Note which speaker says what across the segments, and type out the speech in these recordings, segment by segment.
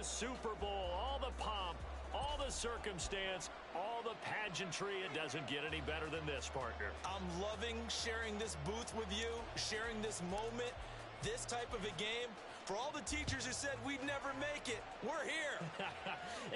Speaker 1: Super Bowl, all the pomp, all the circumstance, all the pageantry. It doesn't get any better than this, partner.
Speaker 2: I'm loving sharing this booth with you, sharing this moment, this type of a game. For all the teachers who said we'd never make it, we're here.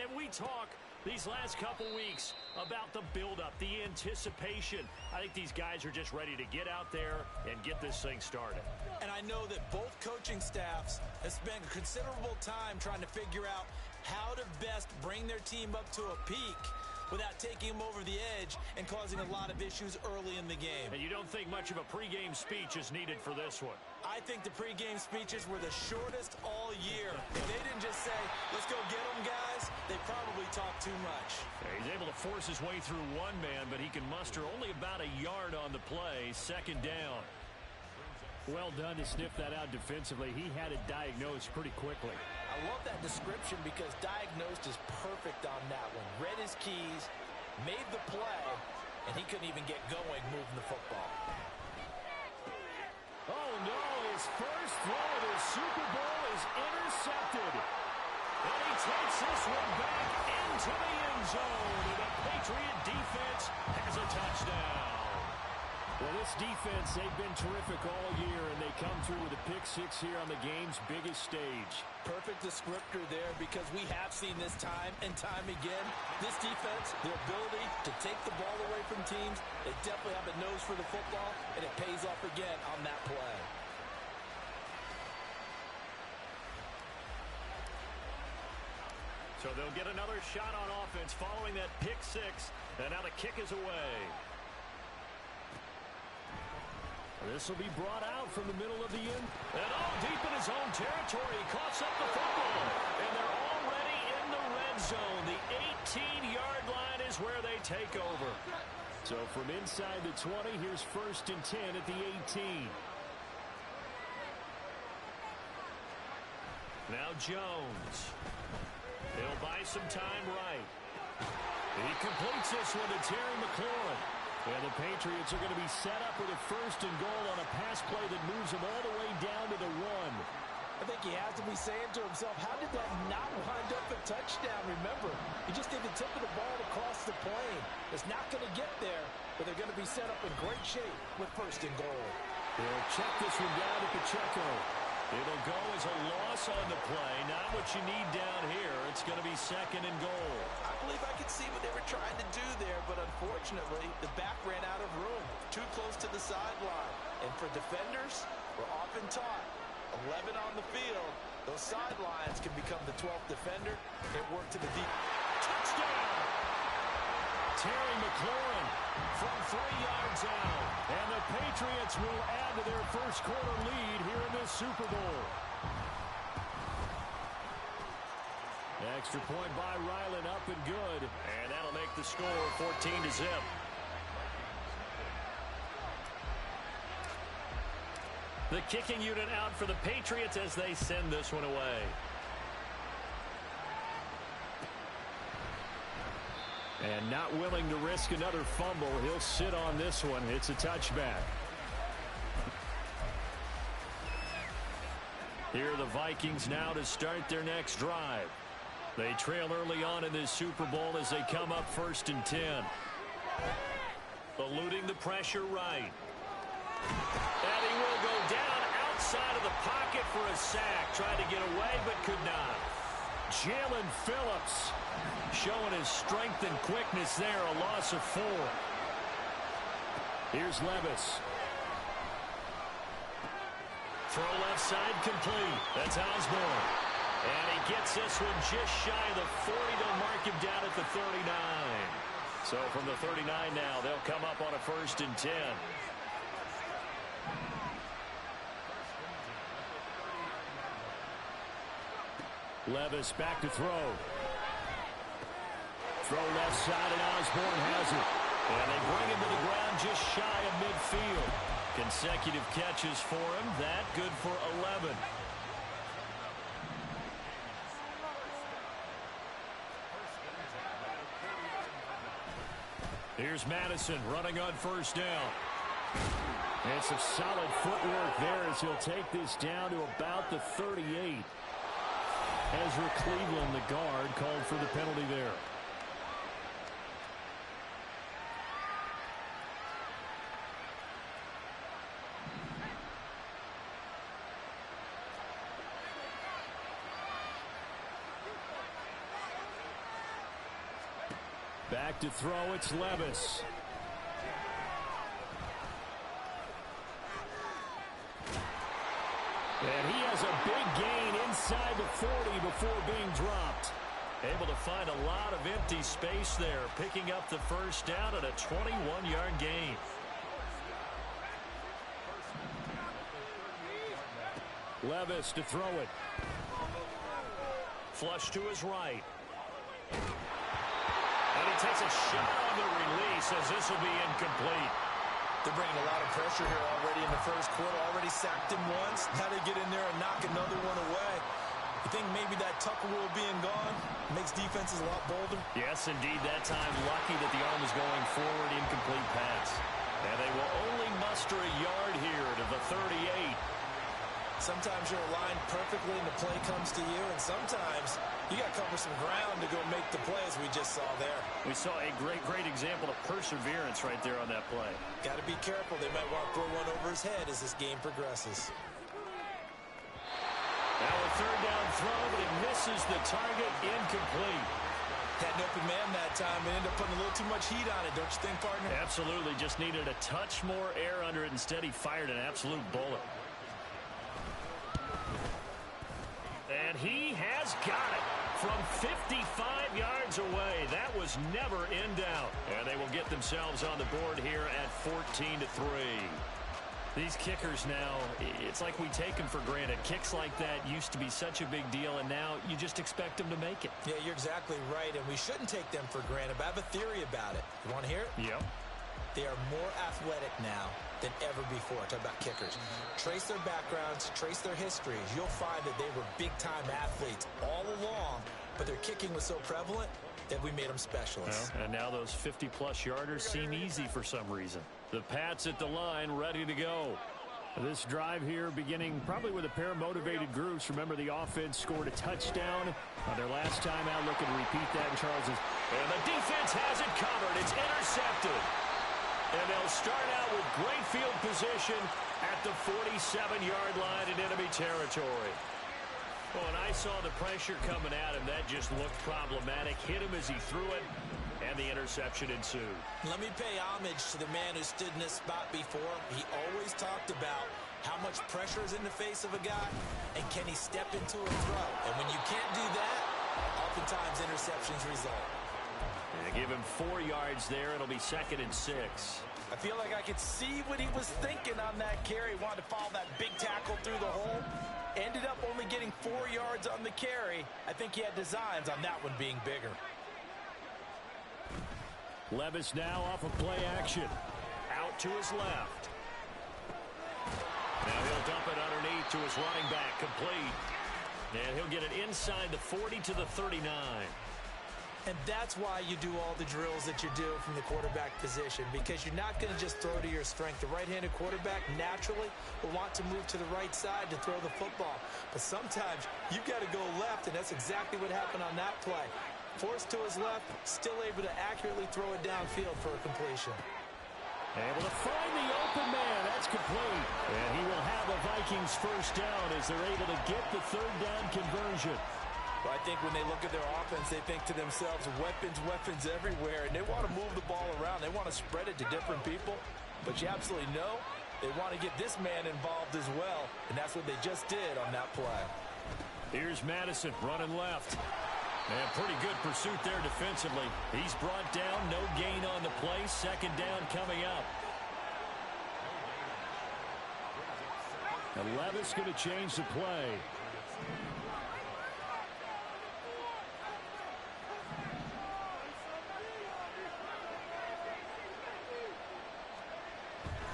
Speaker 1: And we talk these last couple weeks about the buildup, the anticipation. I think these guys are just ready to get out there and get this thing started.
Speaker 2: And I know that both coaching staffs have spent considerable time trying to figure out how to best bring their team up to a peak without taking them over the edge and causing a lot of issues early in the game.
Speaker 1: And you don't think much of a pregame speech is needed for this one?
Speaker 2: I think the pregame speeches were the shortest all year. If they didn't just say, let's go get them, guys, they probably talked too much.
Speaker 1: He's able to force his way through one man, but he can muster only about a yard on the play. Second down.
Speaker 3: Well done to sniff that out defensively. He had it diagnosed pretty quickly.
Speaker 4: I love that description because diagnosed is perfect on that one. Read his keys, made the play, and he couldn't even get going moving the football.
Speaker 1: Oh, no, his first throw of the Super Bowl is intercepted. And he takes this one back into the end zone. And the Patriot defense has a touchdown.
Speaker 3: Well, this defense, they've been terrific all year, and they come through with a pick-6 here on the game's biggest stage.
Speaker 2: Perfect descriptor there because we have seen this time and time again. This defense, their ability to take the ball away from teams, they definitely have a nose for the football, and it pays off again on that play.
Speaker 1: So they'll get another shot on offense following that pick-6, and now the kick is away.
Speaker 3: This will be brought out from the middle of the end.
Speaker 1: And all deep in his own territory. He coughs up the football. And they're already in the red zone. The 18-yard line is where they take over.
Speaker 3: So from inside the 20, here's 1st and 10 at the 18.
Speaker 1: Now Jones. He'll buy some time right. He completes this one to Terry McLaurin. And the Patriots are going to be set up with a 1st and goal on a pass play that moves them all the way down to the 1.
Speaker 4: I think he has to be saying to himself, how did that not wind up a touchdown? Remember, he just did the tip of the ball across the plane. It's not going to get there, but they're going to be set up in great shape with 1st and goal.
Speaker 3: They'll check this one down to Pacheco.
Speaker 1: It'll go as a loss on the play. Not what you need down here. It's going to be 2nd and goal.
Speaker 2: I believe I could see what they were trying to do there, but unfortunately, the back ran out of room. Too close to the sideline. And for defenders, we're often taught, 11 on the field, those sidelines can become the 12th defender. It worked to the deep.
Speaker 1: Touchdown! Terry McLaurin from 3 yards out. And the Patriots will add to their first quarter lead here in this Super Bowl.
Speaker 3: Extra point by Ryland, up and good.
Speaker 1: And that'll make the score 14-0. The kicking unit out for the Patriots as they send this one away.
Speaker 3: And not willing to risk another fumble. He'll sit on this one. It's a touchback.
Speaker 1: Here are the Vikings now to start their next drive. They trail early on in this Super Bowl as they come up 1st and 10. Eluding the pressure right. And he will go down outside of the pocket for a sack. Tried to get away but could not.
Speaker 3: Jalen Phillips
Speaker 1: showing his strength and quickness there. A loss of 4.
Speaker 3: Here's Levis.
Speaker 1: Throw left side complete. That's Osborne. And he gets this one just shy of the 40. They'll mark him down at the 39. So from the 39 now, they'll come up on a 1st and 10.
Speaker 3: Levis back to throw. Throw left side, and Osborne has it.
Speaker 1: And they bring him to the ground just shy of midfield. Consecutive catches for him. That good for 11. Here's Madison running on 1st down.
Speaker 3: And some solid footwork there as he'll take this down to about the 38. Ezra Cleveland, the guard, called for the penalty there. Back to throw, it's Levis. And he has a big gain inside the 40 before being dropped.
Speaker 1: Able to find a lot of empty space there, picking up the first down at a 21-yard gain.
Speaker 3: Levis to throw it.
Speaker 1: Flush to his right. And he takes a shot on the release as this will be incomplete.
Speaker 4: They're bringing a lot of pressure here already in the first quarter. Already sacked him once. Now they get in there and knock another one away. You think maybe that Tucker rule being gone makes defenses a lot bolder?
Speaker 1: Yes, indeed. That time, lucky that the arm was going forward. Incomplete pass. And they will only muster a yard here to the 38.
Speaker 4: Sometimes you're aligned perfectly and the play comes to you, and sometimes you got to cover some ground to go make the play, as we just saw there.
Speaker 1: We saw a great example of perseverance right there on that play.
Speaker 4: Got to be careful. They might want to throw one over his head as this game progresses.
Speaker 1: Now a third down throw, but it misses the target. Incomplete.
Speaker 4: Had an open man that time and ended up putting a little too much heat on it, don't you think, partner?
Speaker 1: Absolutely. Just needed a touch more air under it. Instead, he fired an absolute bullet. And he has got it from 55 yards away. That was never in doubt. And they will get themselves on the board here at 14-3. These kickers now, it's like we take them for granted. Kicks like that used to be such a big deal, and now you just expect them to make it.
Speaker 4: Yeah, you're exactly right, and we shouldn't take them for granted, but I have a theory about it. You want to hear it?
Speaker 1: Yep.
Speaker 4: They are more athletic now than ever before. Talk about kickers. Trace their backgrounds, trace their histories. You'll find that they were big-time athletes all along, but their kicking was so prevalent that we made them specialists.
Speaker 1: Well, and now those 50-plus yarders seem easy for some reason. The Pats at the line, ready to go.
Speaker 3: This drive here beginning probably with a pair of motivated groups. Remember, the offense scored a touchdown on their last time out. Looking to repeat that in Charles's.
Speaker 1: And the defense has it covered. It's intercepted. And they'll start out with great field position at the 47-yard line in enemy territory. Well, when I saw the pressure coming at him, that just looked problematic. Hit him as he threw it, and the interception ensued.
Speaker 4: Let me pay homage to the man who stood in this spot before. He always talked about how much pressure is in the face of a guy, and can he step into a throw. And when you can't do that, oftentimes interceptions result.
Speaker 1: They give him 4 yards there. It'll be 2nd and 6.
Speaker 4: I feel like I could see what he was thinking on that carry. Wanted to follow that big tackle through the hole. Ended up only getting 4 yards on the carry. I think he had designs on that one being bigger.
Speaker 3: Levis now off of play action.
Speaker 1: Out to his left. Now he'll dump it underneath to his running back. Complete. And he'll get it inside the 40 to the 39.
Speaker 4: And that's why you do all the drills that you do from the quarterback position, because you're not going to just throw to your strength. The right-handed quarterback naturally will want to move to the right side to throw the football. But sometimes you've got to go left, and that's exactly what happened on that play. Forced to his left, still able to accurately throw it downfield for a completion.
Speaker 3: Able to find the open man. That's complete. And he will have a Vikings first down as they're able to get the third down conversion.
Speaker 4: Well, I think when they look at their offense, they think to themselves, weapons everywhere, and they want to move the ball around. They want to spread it to different people, but you absolutely know they want to get this man involved as well, and that's what they just did on that play.
Speaker 3: Here's Madison running left.
Speaker 1: And pretty good pursuit there defensively. He's brought down, no gain on the play. 2nd down coming up.
Speaker 3: And Levis going to change the play.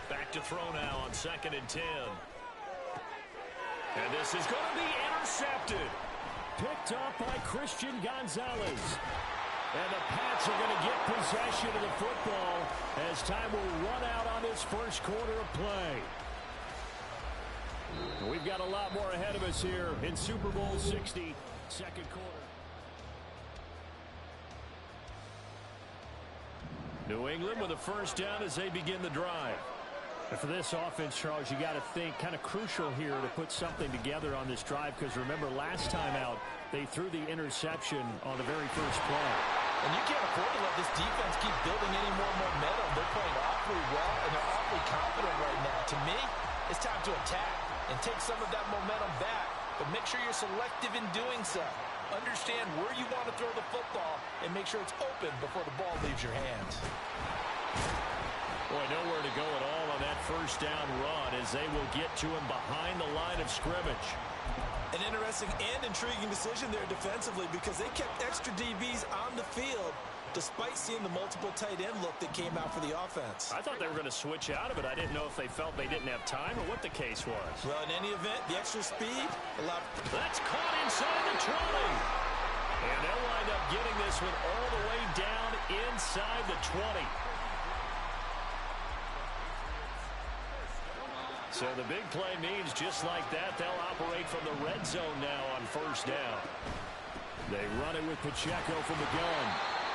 Speaker 1: Back to throw now on 2nd and 10. And this is going to be intercepted.
Speaker 3: Picked up by Christian Gonzalez. And the Pats are going to get possession of the football as time will run out on this first quarter of play. We've got a lot more ahead of us here in Super Bowl 60. Second quarter. New England with a first down as they begin the drive. And for this offense, Charles, you got to think kind of crucial here to put something together on this drive, because remember last time out they threw the interception on the very first play.
Speaker 4: And you can't afford to let this defense keep building any more momentum. They're playing awfully well, and they're awfully confident right now. To me, it's time to attack and take some of that momentum back, but make sure you're selective in doing so. Understand where you want to throw the football and make sure it's open before the ball leaves your hands.
Speaker 3: Boy, nowhere to go at all on that first down run as they will get to him behind the line of scrimmage.
Speaker 4: An interesting and intriguing decision there defensively, because they kept extra DBs on the field despite seeing the multiple tight end look that came out for the offense.
Speaker 3: I thought they were going to switch out of it. I didn't know if they felt they didn't have time or what the case was.
Speaker 4: Well, in any event, the extra speed allowed...
Speaker 3: That's caught inside the 20. And they'll wind up getting this one all the way down inside the 20. So the big play means just like that, they'll operate from the red zone now on first down. They run it with Pacheco from the gun.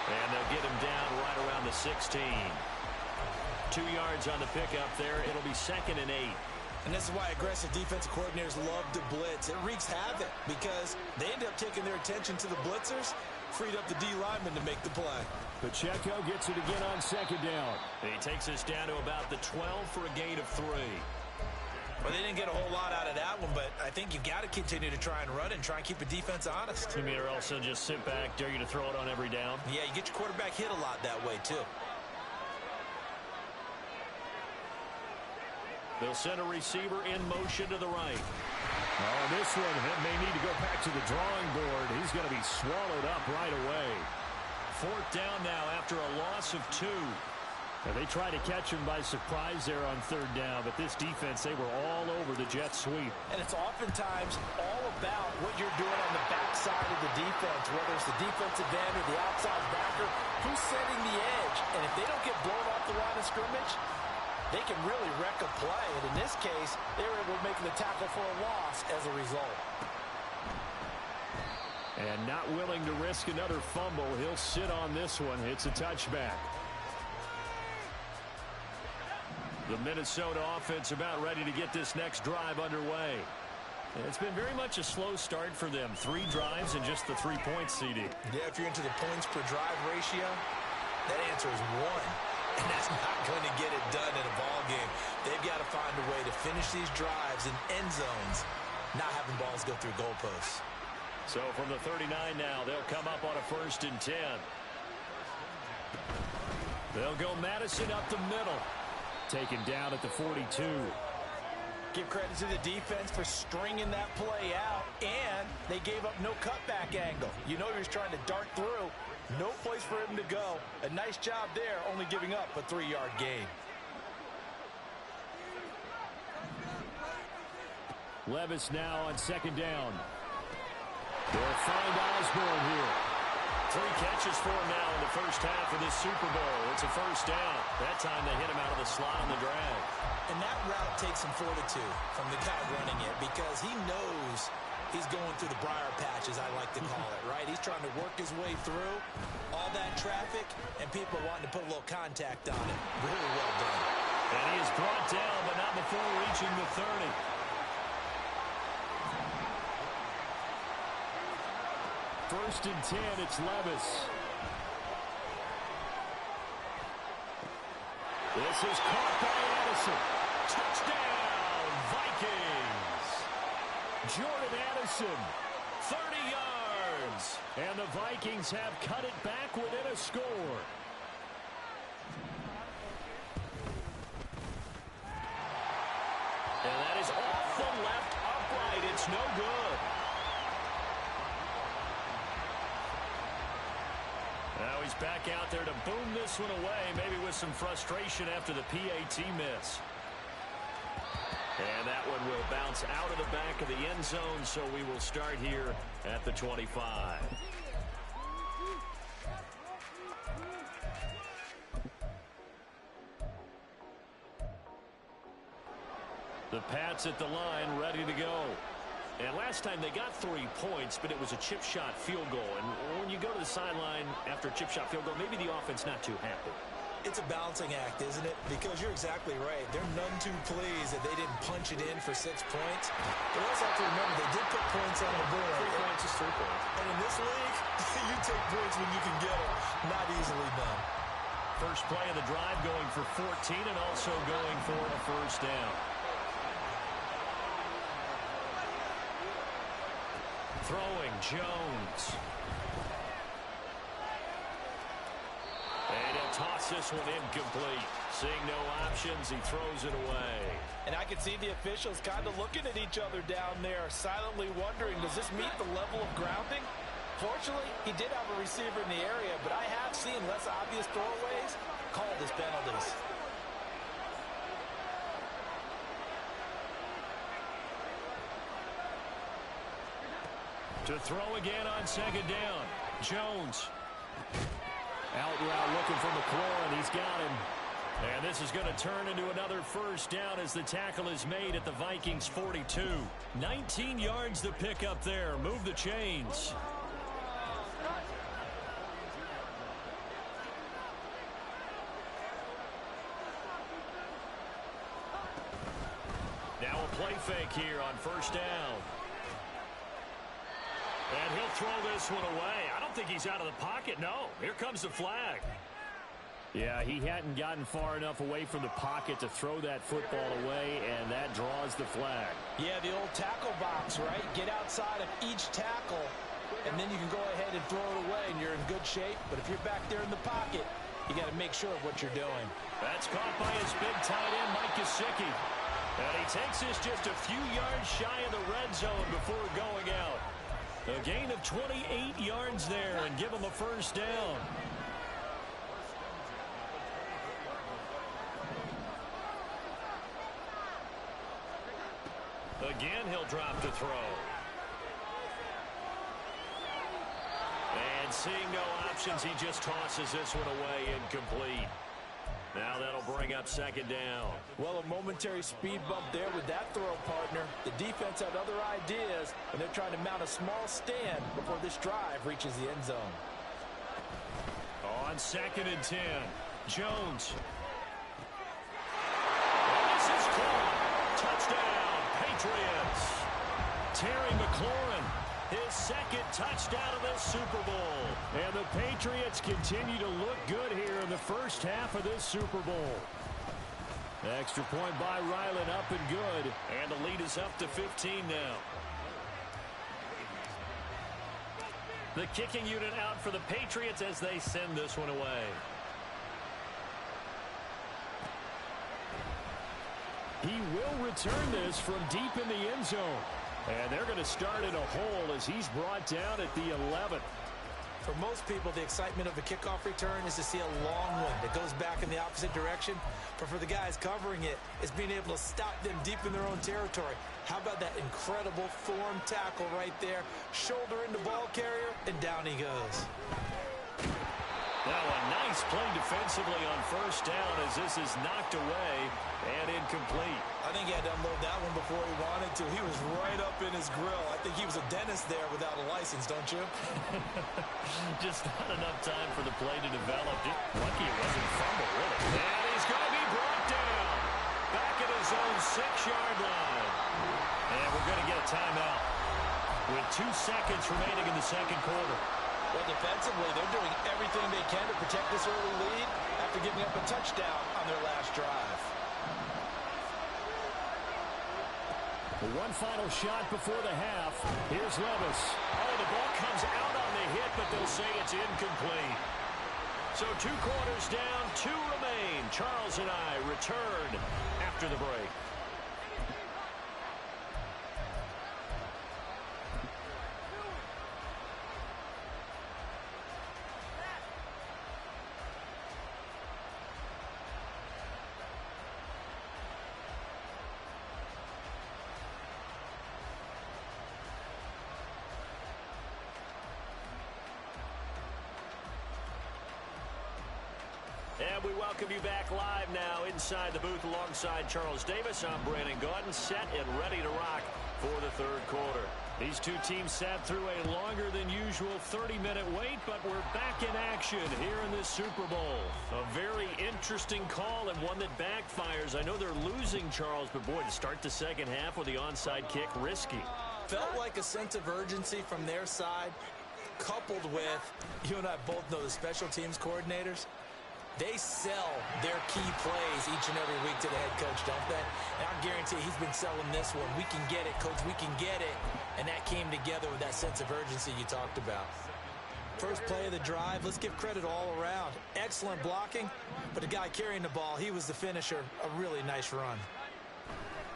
Speaker 3: And they'll get him down right around the 16. 2 yards on the pickup there. It'll be 2nd and 8.
Speaker 4: And this is why aggressive defensive coordinators love to blitz. It wreaks havoc because they end up taking their attention to the blitzers, freed up the D lineman to make the play.
Speaker 3: Pacheco gets it again on 2nd down. He takes us down to about the 12 for a gain of 3.
Speaker 4: Well, they didn't get a whole lot out of that one, but I think you've got to continue to try and run and try and keep the defense honest.
Speaker 3: You mean, or else they'll just sit back, dare you to throw it on every down?
Speaker 4: Yeah, you get your quarterback hit a lot that way, too.
Speaker 3: They'll send a receiver in motion to the right. Oh, this one may need to go back to the drawing board. He's going to be swallowed up right away. 4th down now after a loss of 2. And they try to catch him by surprise there on 3rd down, but this defense, they were all over the jet sweep.
Speaker 4: And it's oftentimes all about what you're doing on the backside of the defense, whether it's the defensive end or the outside backer, who's setting the edge. And if they don't get blown off the line of scrimmage, they can really wreck a play. And in this case, they were able to make the tackle for a loss as a result.
Speaker 3: And not willing to risk another fumble, he'll sit on this one. It's a touchback. The Minnesota offense about ready to get this next drive underway. It's been very much a slow start for them. 3 drives and just the 3 points, CD.
Speaker 4: Yeah, if you're into the points per drive ratio, that answer is 1. And that's not going to get it done in a ball game. They've got to find a way to finish these drives in end zones, not having balls go through goalposts.
Speaker 3: So from the 39 now, they'll come up on a 1st and 10. They'll go Madison up the middle. Taken down at the 42.
Speaker 4: Give credit to the defense for stringing that play out, and they gave up no cutback angle. You know he was trying to dart through. No place for him to go. A nice job there, only giving up a 3-yard gain.
Speaker 3: Levis now on 2nd down. They'll find Osborne here. 3 catches for him now in the first half of this Super Bowl. It's a 1st down. That time they hit him out of the slot on the drag.
Speaker 4: And that route takes some fortitude from the guy running it, because he knows he's going through the briar patch, as I like to call it, right? He's trying to work his way through all that traffic, and people wanting to put a little contact on it. Really well done.
Speaker 3: And he is brought down, but not before reaching the 30. First and 10, it's Levis. This is caught by Addison. Touchdown, Vikings. Jordan Addison, 30 yards. And the Vikings have cut it back within a score. And that is off the left upright. It's no good. Now he's back out there to boom this one away, maybe with some frustration after the PAT miss. And that one will bounce out of the back of the end zone, so we will start here at the 25. The Pats at the line, ready to go. And last time they got 3 points, but it was a chip shot field goal. And when you go to the sideline after a chip shot field goal, maybe the offense not too happy.
Speaker 4: It's a balancing act, isn't it? Because you're exactly right. They're none too pleased that they didn't punch it in for 6 points. But also have to remember, they did put points on the board.
Speaker 3: 3 points is 3 points.
Speaker 4: And in this league, you take points when you can get them. Not easily done.
Speaker 3: First play of the drive going for 14 and also going for a first down. Throwing Jones. And he'll toss this one incomplete. Seeing no options, he throws it away.
Speaker 4: And I can see the officials kind of looking at each other down there, silently wondering, does this meet the level of grounding? Fortunately, he did have a receiver in the area, but I have seen less obvious throwaways called as penalties.
Speaker 3: To throw again on second down. Jones. Out route looking for McLaurin. He's got him. And this is going to turn into another first down as the tackle is made at the Vikings 42. 19 yards to pick up there. Move the chains. Now a play fake here on first down. And he'll throw this one away. I don't think he's out of the pocket. No, here comes the flag. Yeah, he hadn't gotten far enough away from the pocket to throw that football away, and that draws the flag.
Speaker 4: Yeah, the old tackle box, right? Get outside of each tackle, and then you can go ahead and throw it away, and you're in good shape. But if you're back there in the pocket, you got to make sure of what you're doing.
Speaker 3: That's caught by his big tight end, Mike Gesicki. And he takes this just a few yards shy of the red zone before going out. A gain of 28 yards there and give him a first down. Again, he'll drop to throw. And seeing no options, he just tosses this one away incomplete. Now that'll bring up second down.
Speaker 4: Well, a momentary speed bump there with that throw, partner. The defense had other ideas, and they're trying to mount a small stand before this drive reaches the end zone.
Speaker 3: On second and 10, Jones. And this is caught. Touchdown, Patriots. Terry McLaurin, his second touchdown of the Super Bowl. And the Patriots continue to look good here in the first half of this Super Bowl. Extra point by Ryland, up and good. And the lead is up to 15 now. The kicking unit out for the Patriots as they send this one away. He will return this from deep in the end zone. And they're going to start in a hole as he's brought down at the 11th.
Speaker 4: For most people, the excitement of a kickoff return is to see a long one that goes back in the opposite direction. But for the guys covering it, it's being able to stop them deep in their own territory. How about that incredible form tackle right there? Shoulder in the ball carrier, and down he goes.
Speaker 3: Now a nice play defensively on first down as this is knocked away and incomplete.
Speaker 4: I think he had to unload that one before he wanted to. He was right up in his grill. I think he was a dentist there without a license, don't you?
Speaker 3: Just not enough time for the play to develop. Just lucky it wasn't fumble, really. And he's going to be brought down. Back at his own 6-yard line. And we're going to get a timeout with 2 seconds remaining in the second quarter.
Speaker 4: Well, defensively, they're doing everything they can to protect this early lead after giving up a touchdown on their last drive.
Speaker 3: One final shot before the half. Here's Levis. Oh, the ball comes out on the hit, but they'll say it's incomplete. So 2 quarters down, 2 remain. Charles and I return after the break. And we welcome you back live now inside the booth alongside Charles Davis. I'm Brandon Gaudin, set and ready to rock for the third quarter. These two teams sat through a longer than usual 30-minute wait, but we're back in action here in this Super Bowl. A very interesting call and one that backfires. I know they're losing, Charles, but boy, to start the second half with the onside kick, risky.
Speaker 4: Felt like a sense of urgency from their side, coupled with, you and I both know the special teams coordinators. They sell their key plays each and every week to the head coach, don't they? And I guarantee he's been selling this one. We can get it, coach, we can get it. And that came together with that sense of urgency you talked about. First play of the drive, let's give credit all around. Excellent blocking, but the guy carrying the ball, he was the finisher. A really nice run.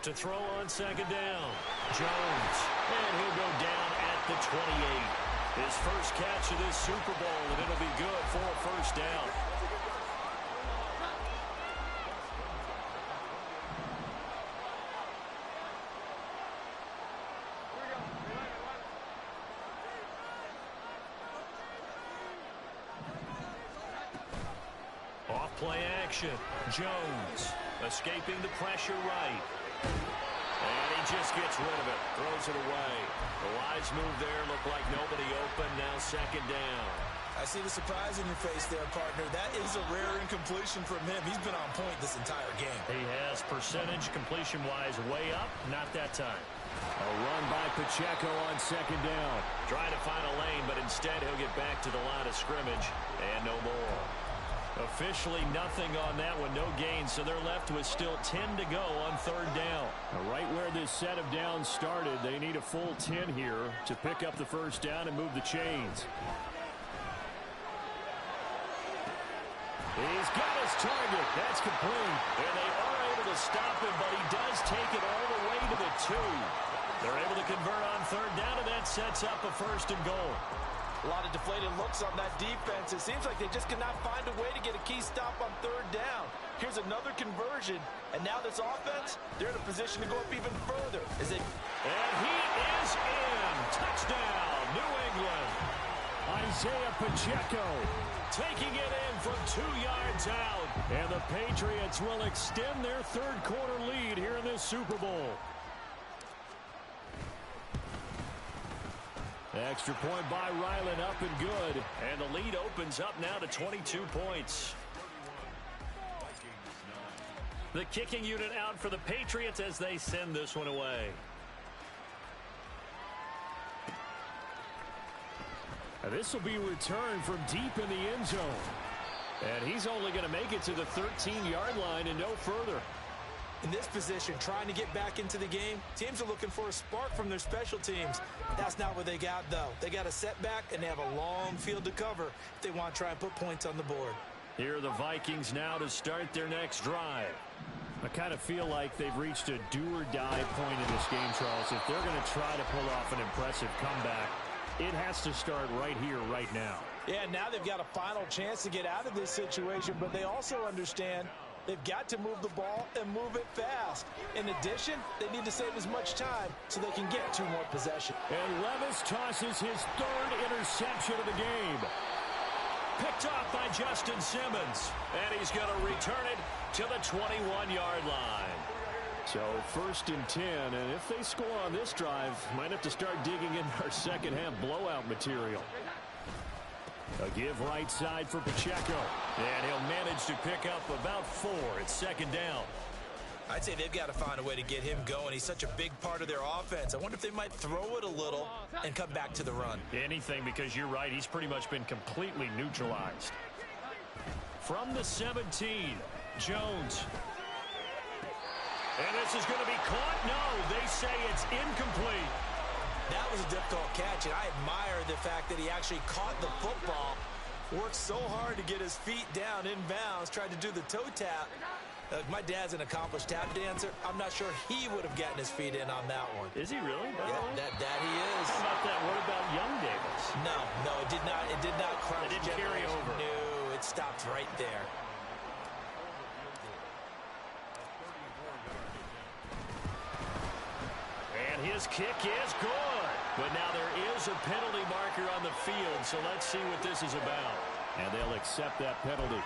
Speaker 3: To throw on second down, Jones. And he'll go down at the 28. His first catch of this Super Bowl, and it'll be good for a first down. Play action. Jones escaping the pressure right. And he just gets rid of it. Throws it away. The wise move there. Looked like nobody open. Now second down.
Speaker 4: I see the surprise in your face there, partner. That is a rare incompletion from him. He's been on point this entire game.
Speaker 3: He has percentage completion-wise way up. Not that time. A run by Pacheco on second down. Trying to find a lane, but instead he'll get back to the line of scrimmage. And no more. Officially nothing on that one, no gain, so they're left with still 10 to go on third down.
Speaker 1: Right where this set of downs started, they need a full 10 here to pick up the first down and move the chains. He's got his target. That's complete.
Speaker 3: And they are able to stop him, but he does take it all the way to the 2. They're able to convert on third down, and that sets up a first and goal.
Speaker 4: A lot of deflated looks on that defense. It seems like they just cannot find a way to get a key stop on third down. Here's another conversion, and now this offense, they're in a position to go up even further.
Speaker 3: And he is in. Touchdown, New England.
Speaker 1: Isaiah Pacheco
Speaker 3: Taking it in from 2 yards out.
Speaker 1: And the Patriots will extend their third quarter lead here in this Super Bowl. Extra point by Ryland, up and good.
Speaker 3: And the lead opens up now to 22 points. The kicking unit out for the Patriots as they send this one away.
Speaker 1: And this will be returned from deep in the end zone. And he's only going to make it to the 13-yard line and no further.
Speaker 4: In this position, trying to get back into the game, teams are looking for a spark from their special teams. That's not what they got, though. They got a setback, and they have a long field to cover if they want to try and put points on the board.
Speaker 3: Here are the Vikings now to start their next drive.
Speaker 1: I kind of feel like they've reached a do-or-die point in this game, Charles. If they're going to try to pull off an impressive comeback, it has to start right here, right now.
Speaker 4: Yeah, now they've got a final chance to get out of this situation, but they also understand they've got to move the ball and move it fast. In addition, they need to save as much time so they can get 2 more possessions.
Speaker 1: And Levis tosses his 3rd interception of the game.
Speaker 3: Picked off by Justin Simmons. And he's going to return it to the 21-yard line.
Speaker 1: So 1st and 10, and if they score on this drive, might have to start digging in our second half blowout material. A give right side for Pacheco.
Speaker 3: And he'll manage to pick up about 4 at second down.
Speaker 4: I'd say they've got to find a way to get him going. He's such a big part of their offense. I wonder if they might throw it a little and come back to the run.
Speaker 3: Anything, because you're right, he's pretty much been completely neutralized. From the 17, Jones. And this is going to be caught. No, they say it's incomplete.
Speaker 4: That was a difficult catch, and I admire the fact that he actually caught the football. Worked so hard to get his feet down inbounds, tried to do the toe tap. My dad's an accomplished tap dancer. I'm not sure he would have gotten his feet in on that one.
Speaker 3: Is he really?
Speaker 4: Yeah, that he is.
Speaker 3: How about that? What about Young Davis?
Speaker 4: No, it did not. It did not cross.
Speaker 3: It didn't carry over.
Speaker 4: No, it stopped right there.
Speaker 3: And his kick is good. But now there is a penalty marker on the field, so let's see what this is about.
Speaker 1: And they'll accept that penalty.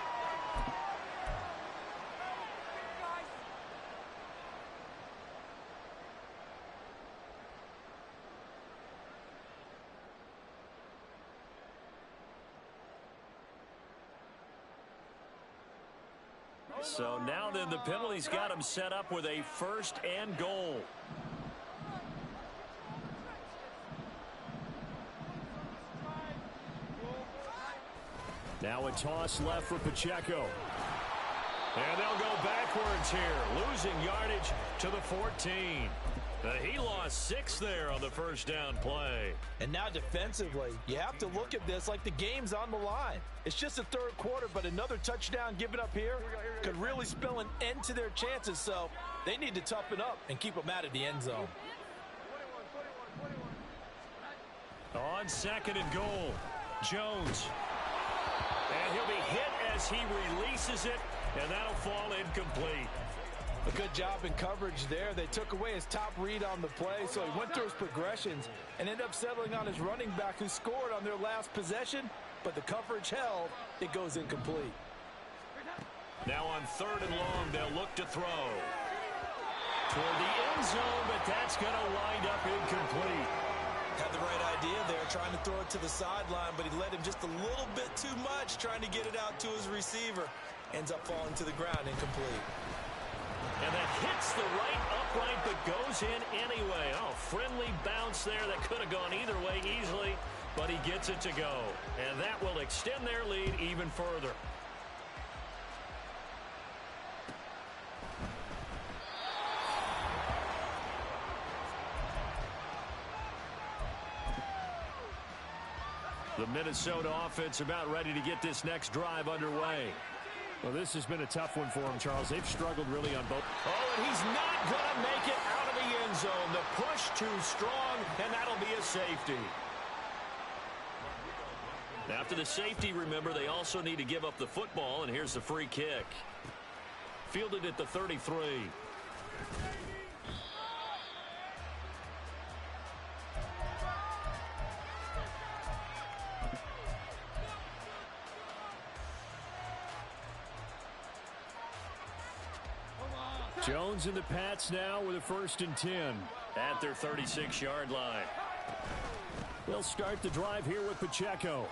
Speaker 3: So now then the penalty's got him set up with a 1st and goal. Now a toss left for Pacheco. And they'll go backwards here, losing yardage to the 14. He lost 6 there on the first down play.
Speaker 4: And now defensively, you have to look at this like the game's on the line. It's just the 3rd quarter, but another touchdown given up here could really spell an end to their chances. So they need to toughen up and keep them out of the end zone.
Speaker 3: On 2nd and goal, Jones. And he'll be hit as he releases it, and that'll fall incomplete.
Speaker 4: A good job in coverage there. They took away his top read on the play, so he went through his progressions and ended up settling on his running back who scored on their last possession, but the coverage held. It goes incomplete.
Speaker 3: Now on 3rd and long, they'll look to throw. Toward the end zone, but that's going to wind up incomplete.
Speaker 4: Had the right idea there, trying to throw it to the sideline, but he led him just a little bit too much, trying to get it out to his receiver. Ends up falling to the ground, incomplete.
Speaker 3: And that hits the right upright, but goes in anyway. Oh, friendly bounce there that could have gone either way easily, but he gets it to go. And that will extend their lead even further. The Minnesota offense about ready to get this next drive underway.
Speaker 1: Well, this has been a tough one for him, Charles. They've struggled really on both.
Speaker 3: Oh, and he's not going to make it out of the end zone. The push too strong, and that'll be a safety. After the safety, remember, they also need to give up the football, and here's the free kick. Fielded at the 33.
Speaker 1: Jones and the Pats now with a 1st and 10.
Speaker 3: At their 36-yard line.
Speaker 1: They'll start the drive here with Pacheco.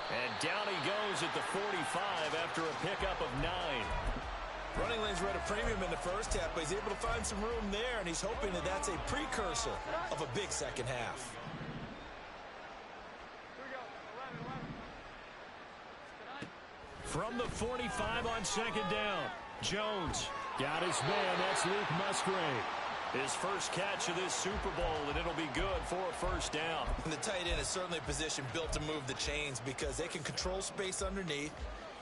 Speaker 3: And down he goes at the 45 after a pickup of 9.
Speaker 4: Running lanes were at a premium in the first half, but he's able to find some room there, and he's hoping that that's a precursor of a big second half.
Speaker 3: From the 45 on 2nd down, Jones.
Speaker 1: Got his man. That's Luke Musgrave.
Speaker 3: His first catch of this Super Bowl, and it'll be good for a 1st down.
Speaker 4: And the tight end is certainly a position built to move the chains because they can control space underneath.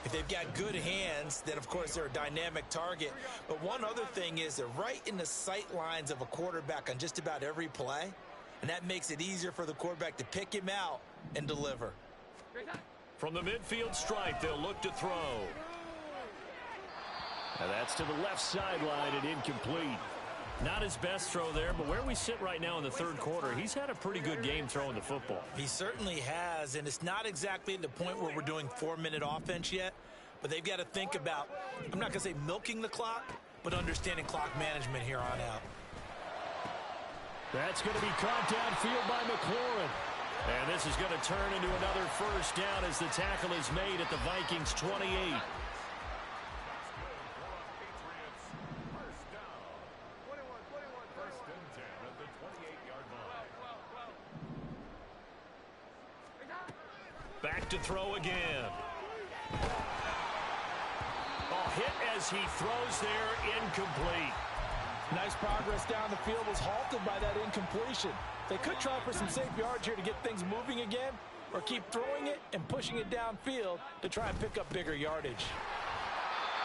Speaker 4: If they've got good hands, then, of course, they're a dynamic target. But one other thing is they're right in the sight lines of a quarterback on just about every play, and that makes it easier for the quarterback to pick him out and deliver.
Speaker 3: From the midfield stripe, they'll look to throw.
Speaker 1: And that's to the left sideline and incomplete.
Speaker 3: Not his best throw there, but where we sit right now in the 3rd quarter, he's had a pretty good game throwing the football.
Speaker 4: He certainly has, and it's not exactly at the point where we're doing 4-minute offense yet, but they've got to think about, I'm not going to say milking the clock, but understanding clock management here on out.
Speaker 1: That's going to be caught downfield by McLaurin.
Speaker 3: And this is going to turn into another 1st down as the tackle is made at the Vikings 28. Back to throw again. Oh, hit as he throws there, incomplete.
Speaker 4: Nice progress down the field was halted by that incompletion. They could try for some safe yards here to get things moving again, or keep throwing it and pushing it downfield to try and pick up bigger yardage.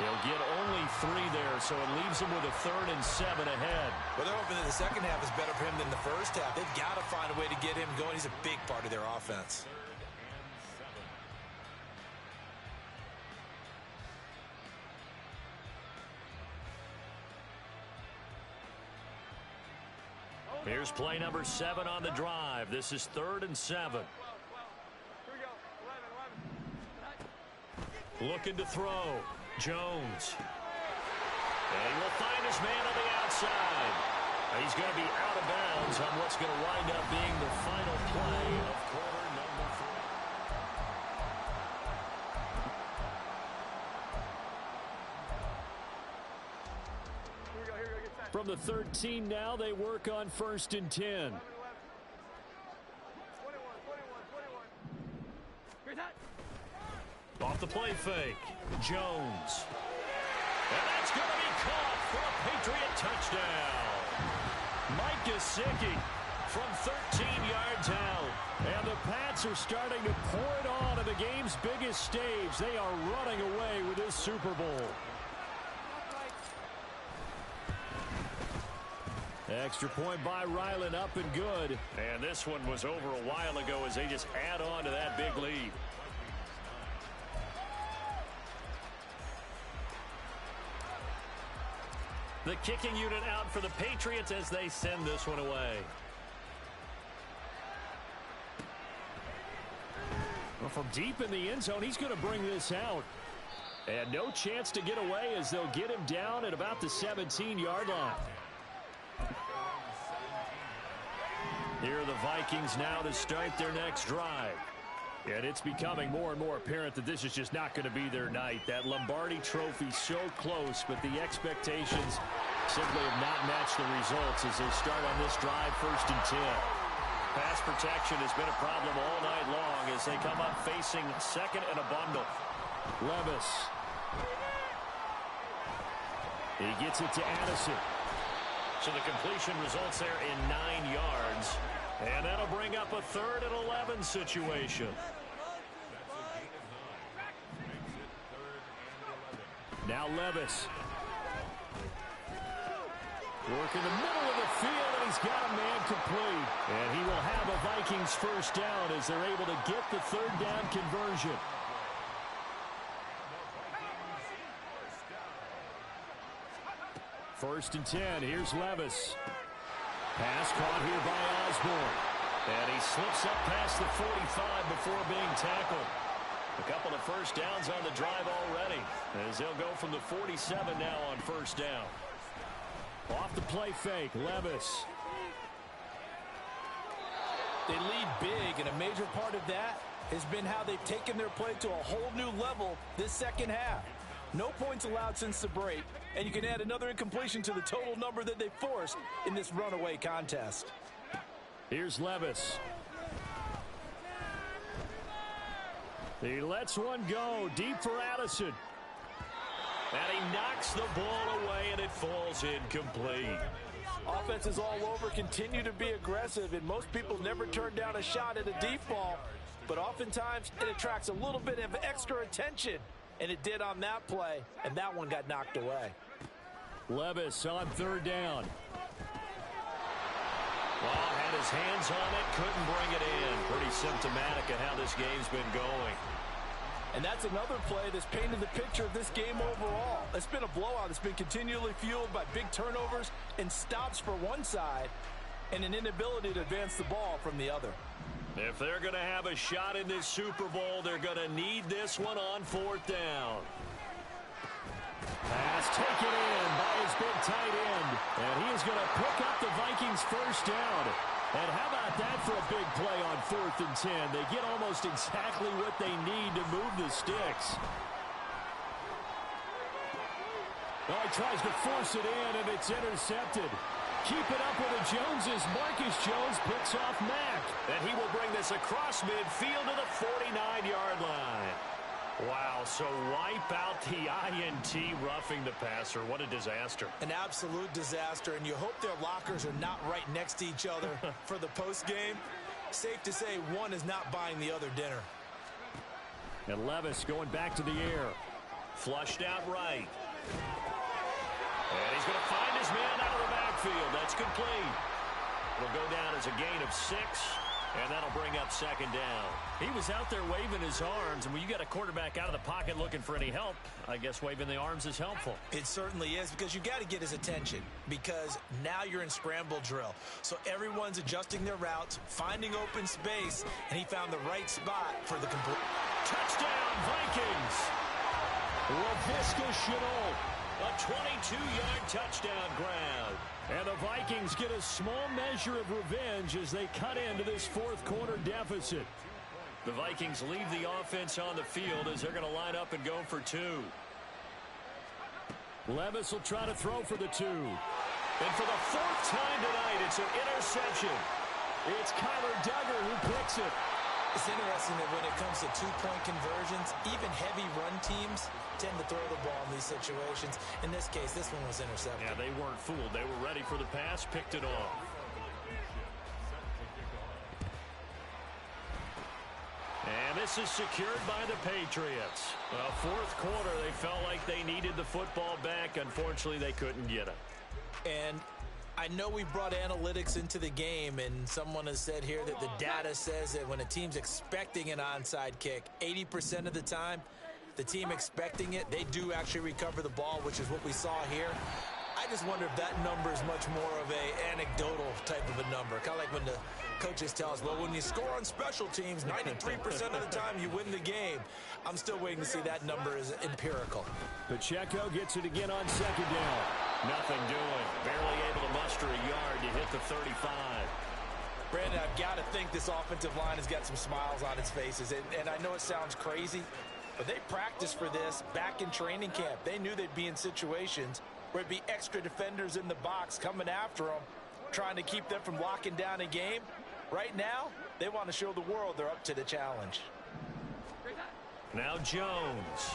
Speaker 3: They'll get only 3 there, so it leaves them with a 3rd and 7 ahead.
Speaker 4: Well, they're hoping that the second half is better for him than the first half. They've got to find a way to get him going. He's a big part of their offense.
Speaker 3: Here's play number 7 on the drive. This is 3rd and 7. Looking to throw. Jones. And he will find his man on the outside. He's going to be out of bounds on what's going to wind up being the final play of quarter number 3. From the 13 now, they work on 1st and 10. Off the play fake. Jones. And that's going to be caught for a Patriot touchdown. Mike Gesicki from 13 yards out. And the Pats are starting to pour it on at the game's biggest stage. They are running away with this Super Bowl. Extra point by Ryland, up and good. And this one was over a while ago as they just add on to that big lead. The kicking unit out for the Patriots as they send this one away. Well, from deep in the end zone, he's going to bring this out. And no chance to get away as they'll get him down at about the 17-yard line. Here are the Vikings now to start their next drive. And it's becoming more and more apparent that this is just not going to be their night. That Lombardi trophy so close, but the expectations simply have not matched the results as they start on this drive 1st and 10. Pass protection has been a problem all night long as they come up facing second and a bundle. Levis. He gets it to Addison. So the completion results there in 9 yards. And that'll bring up a 3rd and 11 situation. Now Levis. Work in the middle of the field, and he's got a man complete. And he will have a Vikings first down as they're able to get the 3rd down conversion. First and 10, here's Levis. Pass caught here by Osborne. And he slips up past the 45 before being tackled. A couple of first downs on the drive already as they'll go from the 47 now on 1st down. Off the play fake, Levis.
Speaker 4: They lead big, and a major part of that has been how they've taken their play to a whole new level this second half. No points allowed since the break, and you can add another incompletion to the total number that they forced in this runaway contest.
Speaker 3: Here's Levis. He lets one go deep for Addison. And he knocks the ball away, and it falls incomplete.
Speaker 4: Offenses all over continue to be aggressive, and most people never turn down a shot at a deep ball. But oftentimes, it attracts a little bit of extra attention. And it did on that play, and that one got knocked away.
Speaker 3: Levis on 3rd down. Well, had his hands on it, couldn't bring it in. Pretty symptomatic of how this game's been going.
Speaker 4: And that's another play that's painted the picture of this game overall. It's been a blowout. It's been continually fueled by big turnovers and stops for one side and an inability to advance the ball from the other.
Speaker 3: If they're going to have a shot in this Super Bowl, they're going to need this one on 4th down. Pass taken in by his big tight end. And he is going to pick up the Vikings first down. And how about that for a big play on 4th and 10? They get almost exactly what they need to move the sticks. Oh, he tries to force it in, and it's intercepted. Keep it up with the Joneses. Marcus Jones picks off Mack. And he will bring this across midfield to the 49-yard line. Wow, so wipe out the INT roughing the passer. What a disaster.
Speaker 4: An absolute disaster, and you hope their lockers are not right next to each other for the postgame. Safe to say one is not buying the other dinner.
Speaker 3: And Levis going back to the air. Flushed out right. And he's going to find his man out of the backfield. That's complete. It'll go down as a gain of 6. And that'll bring up 2nd down. He was out there waving his arms, and when you got a quarterback out of the pocket looking for any help, I guess waving the arms is helpful.
Speaker 4: It certainly is, because you got to get his attention, because now you're in scramble drill. So everyone's adjusting their routes, finding open space, and he found the right spot for the complete.
Speaker 3: Touchdown, Vikings! Laviska Shenault, a 22-yard touchdown grab. And the Vikings get a small measure of revenge as they cut into this 4th quarter deficit. The Vikings leave the offense on the field as they're going to line up and go for 2. Levis will try to throw for the 2. And for the fourth time tonight, it's an interception.
Speaker 4: It's Kyler Duggar who picks it. It's interesting that when it comes to two-point conversions, even heavy run teams tend to throw the ball in these situations. In this case, this one was intercepted.
Speaker 3: Yeah, they weren't fooled. They were ready for the pass, picked it off. And this is secured by the Patriots. Fourth quarter, they felt like they needed the football back. Unfortunately, they couldn't get it.
Speaker 4: And I know we brought analytics into the game, and someone has said here that the data says that when a team's expecting an onside kick, 80% of the time, the team expecting it, they do actually recover the ball, which is what we saw here. I just wonder if that number is much more of a anecdotal type of a number. Kind of like when the coaches tell us, well, when you score on special teams, 93% of the time you win the game. I'm still waiting to see that number is empirical.
Speaker 3: Pacheco gets it again on second down. Nothing doing. Barely able to muster a yard to hit the 35.
Speaker 4: Brandon, I've got to think this offensive line has got some smiles on its faces. And I know it sounds crazy, but they practiced for this back in training camp. They knew they'd be in situations where it'd be extra defenders in the box coming after them, trying to keep them from locking down a game. Right now, they want to show the world they're up to the challenge.
Speaker 3: Now Jones.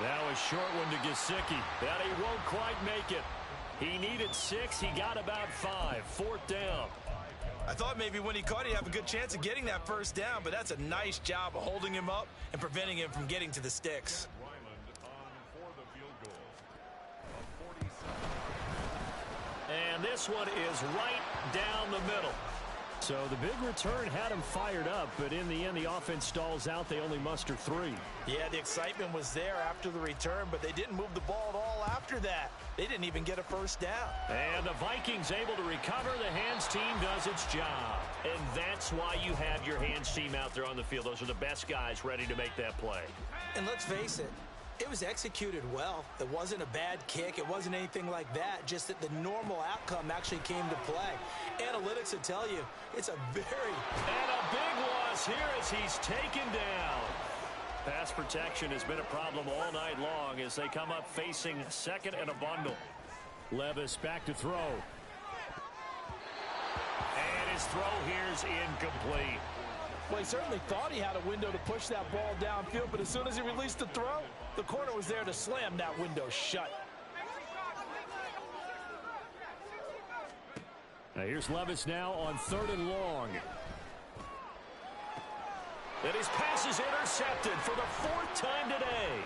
Speaker 3: Now a short one to Gesicki. That he won't quite make it. He needed 6. He got about 5. Fourth down.
Speaker 4: I thought maybe when he caught it, he'd have a good chance of getting that first down, but that's a nice job of holding him up and preventing him from getting to the sticks.
Speaker 3: And this one is right down the middle. So the big return had him fired up, but in the end, the offense stalls out. They only muster 3.
Speaker 4: Yeah, the excitement was there after the return, but they didn't move the ball at all after that. They didn't even get a first down.
Speaker 3: And the Vikings able to recover. The hands team does its job. And that's why you have your hands team out there on the field. Those are the best guys ready to make that play.
Speaker 4: And let's face it, it was executed well. It wasn't a bad kick. It wasn't anything like that. Just that the normal outcome actually came to play. Analytics will tell you it's a very...
Speaker 3: And a big loss here as he's taken down. Pass protection has been a problem all night long as they come up facing second and a bundle. Levis back to throw. And his throw here's incomplete.
Speaker 4: Well, he certainly thought he had a window to push that ball downfield, but as soon as he released the throw, the corner was there to slam that window shut.
Speaker 3: Now here's Levis now on 3rd and long. And his pass is intercepted for the 4th time today.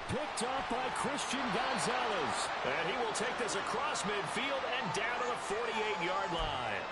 Speaker 3: Picked up by Christian Gonzalez. And he will take this across midfield and down to the 48-yard line.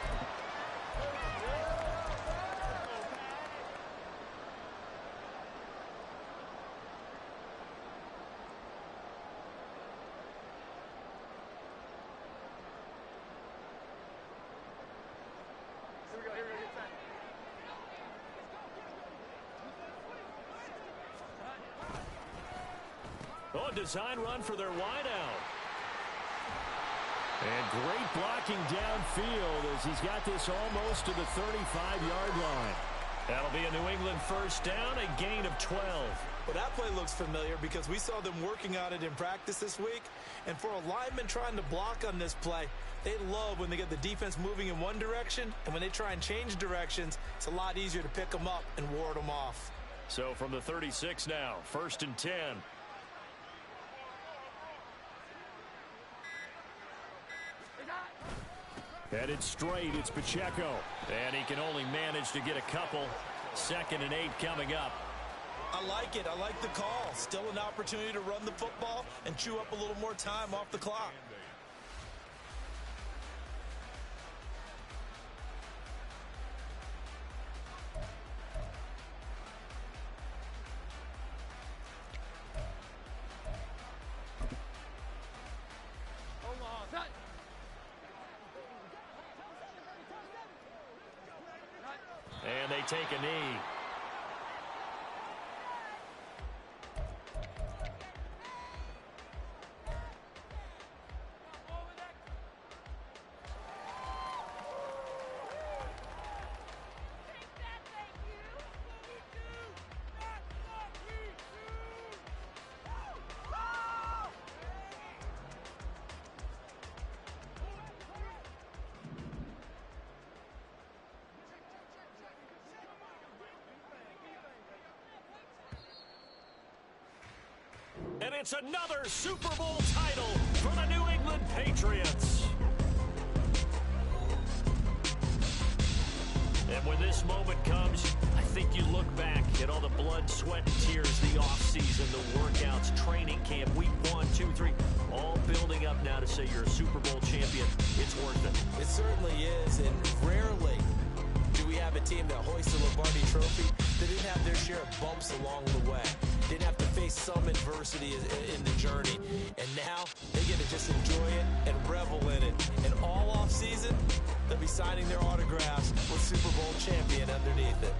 Speaker 3: Oh, design run for their wideout. And great blocking downfield as he's got this almost to the 35-yard line. That'll be a New England first down, a gain of 12.
Speaker 4: Well, that play looks familiar because we saw them working on it in practice this week. And for a lineman trying to block on this play, they love when they get the defense moving in one direction. And when they try and change directions, it's a lot easier to pick them up and ward them off.
Speaker 3: So from the 36 now, 1st and 10. Headed straight, it's Pacheco. And he can only manage to get a couple. 2nd and 8 coming up.
Speaker 4: I like it. I like the call. Still an opportunity to run the football and chew up a little more time off the clock.
Speaker 3: And they take a knee. It's another Super Bowl title for the New England Patriots. And when this moment comes, I think you look back at all the blood, sweat, and tears, the offseason, the workouts, training camp, week 1, 2, 3, all building up now to say you're a Super Bowl champion. It's worth it.
Speaker 4: It certainly is, and rarely do we have a team that hoists the Lombardi Trophy that didn't have their share of bumps along the way. Didn't have to face some adversity in the journey. And now they get to just enjoy it and revel in it. And all off season, they'll be signing their autographs with Super Bowl champion underneath it.